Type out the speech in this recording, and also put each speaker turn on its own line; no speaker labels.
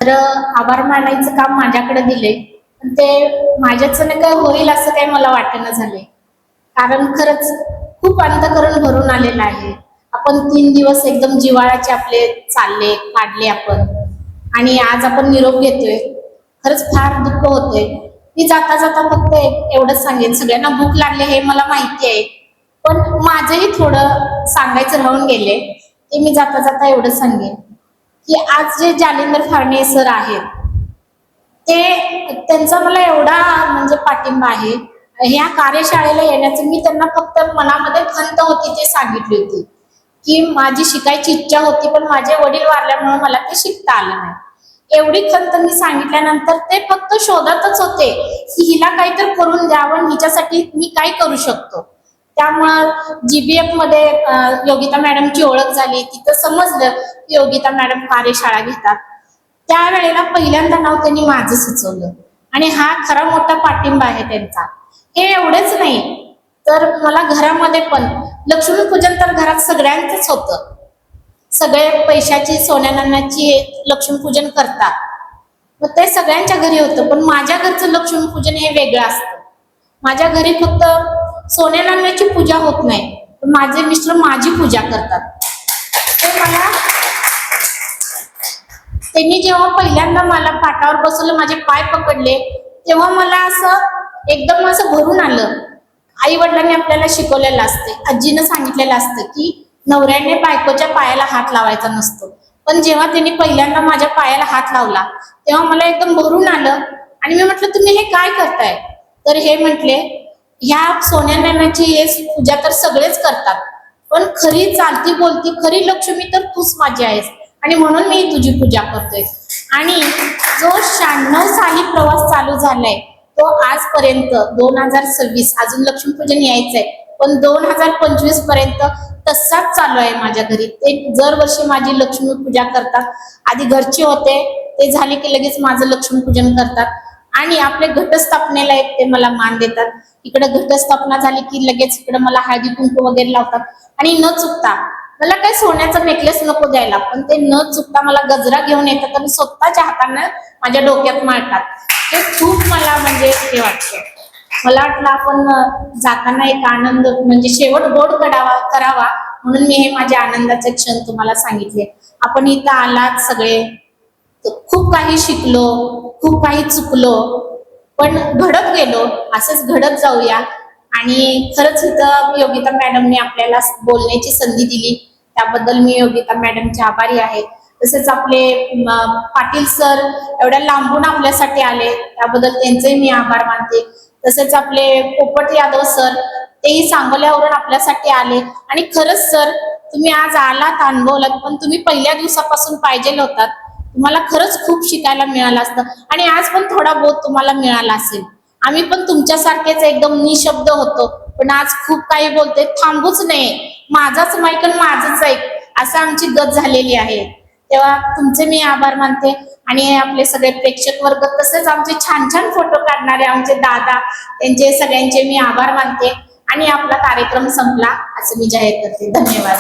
तर आभार मानायचं काम माझ्याकडे दिले, पण ते माझ्याचं काय होईल असं काही मला वाटेना झाले. कारण खरंच खूप अंतःकरण भरून आलेलं आहे. आपण 3 दिवस एकदम जिव्हाळ्याचे आपले चालले काढले आपण, आणि आज आपण निरोप घेतोय. खरंच फार दुःख होतंय. मी जाता जाता फक्त एवढंच सांगेन, सगळ्यांना भूक लागली हे मला माहिती आहे, पण माझंही थोडं सांगायचं राहून गेले. ते मी जाता जाता एवढंच सांगेन की आज जे जालिंदर फाळके सर आहेत, त्यांचा मला एवढा म्हणजे पाठिंबा आहे. ह्या कार्यशाळेला येण्याचं मी त्यांना फक्त मनामध्ये खंत होती ते सांगितली होती की माझी शिकायची इच्छा होती, पण माझे वडील वारल्यामुळे मला ते शिकता आलं नाही. एवढी खंत मी सांगितल्यानंतर ते फक्त शोधतच होते की हिला काहीतरी करून द्यावं, हिच्यासाठी मी काय करू शकतो. त्यामुळं GBF मध्ये योगिता मॅडमची ओळख झाली. तिथं समजलं की योगिता मॅडम कार्यशाळा घेतात. त्यावेळेला पहिल्यांदा नाव त्यांनी माझं सुचवलं, आणि हा खरा मोठा पाठिंबा आहे त्यांचा. हे एवढेच नाही, तर मला घरामध्ये पण लक्ष्मीपूजन तर घरात सगळ्यांचंच होतं. सगळे पैशाची सोन्या नाण्याची लक्ष्मीपूजन करतात, मग ते सगळ्यांच्या घरी होतं, पण माझ्या घरचं लक्ष्मीपूजन हे वेगळं असतं. माझ्या घरी फक्त सोन्या नाण्याची पूजा होत नाही, पण माझे मिस्टर माझी पूजा करतात. ते मला त्यांनी जेव्हा पहिल्यांदा मला पाठावर बसवलं, माझे पाय पकडले, तेव्हा मला असं एकदम असं भरून आलं. आई वडिलांनी आपल्याला शिकवलेलं असते, आजीनं सांगितलेलं असतं की नवऱ्याने बायकोच्या पायाला हात लावायचा नसतो, पण जेव्हा त्यांनी पहिल्यांदा माझ्या पायाला हात लावला तेव्हा मला एकदम भरून आलं. आणि मी म्हटलं, तुम्ही हे काय करताय? तर हे म्हटले, ह्या सोन्या नाण्याची पूजा तर सगळेच करतात, पण खरी चालती बोलती खरी लक्ष्मी तर तूच माझी आहेस, आणि म्हणून मी तुझी पूजा करतोय. आणि जो 96 साली प्रवास चालू झालाय तो आजपर्यंत 2026, अजून लक्ष्मीपूजन यायचंय, पण 2025 पर्यंत तसाच चालू आहे माझ्या घरी. ते दरवर्षी माझी लक्ष्मी पूजा करतात. आधी घरचे होते, ते झाले की लगेच माझं लक्ष्मीपूजन करतात, आणि आपले घटस्थापनेला एक ते मला मान देतात. इकडे घटस्थापना झाली की लगेच इकडे मला हळदी कुंकू वगैरे लावतात. आणि न चुकता, मला काही सोन्याचा नेकलेस नको द्यायला, पण ते न चुकता मला गजरा घेऊन येतात आणि स्वतःच्या हाताने माझ्या डोक्यात मारतात. हे खूप मला म्हणजे हे वाटतं. मला वाटलं आपण जाताना एक आनंद म्हणजे शेवट गोड करावा, म्हणून मी हे माझ्या आनंदाचे क्षण तुम्हाला सांगितले. आपण इथं आलात सगळे, खूप काही शिकलो, खूप काही चुकलो, पण घडत गेलो, असंच घडत जाऊया. आणि खरंच इथं योगिता मॅडमने आपल्याला बोलण्याची संधी दिली, त्याबद्दल मी योगिता मॅडमचे आभारी आहे. तसेच आपले पाटील सर एवढ्या लांबून आपल्यासाठी आले, त्याबद्दल त्यांचेही मी आभार मानते. तसेच आपले पोपट यादव सर, तेही सांगोल्यावरून आपल्यासाठी आले. आणि खरंच सर, तुम्ही आज आलात, अनुभवलात, पण तुम्ही पहिल्या दिवसापासून पाहिजे होतात. तुम्हाला खरंच खूप शिकायला मिळालं असतं, आणि आज पण थोडा बहुत तुम्हाला मिळाला असेल. आम्ही पण तुमच्यासारखेच एकदम निशब्द होतो, पण आज खूप काही बोलते, थांबूच नये, माझाच माईक आणि माझंच ऐक, असं आमची गत झालेली आहे. तेव्हा तुमचे मी आभार मानते. आणि आपले सगळे प्रेक्षक वर्ग, तसेच आमचे छान छान फोटो काढणारे आमचे दादा, त्यांचे सगळ्यांचे मी आभार मानते. आणि आपला कार्यक्रम संपला असं मी जाहीर करते. धन्यवाद.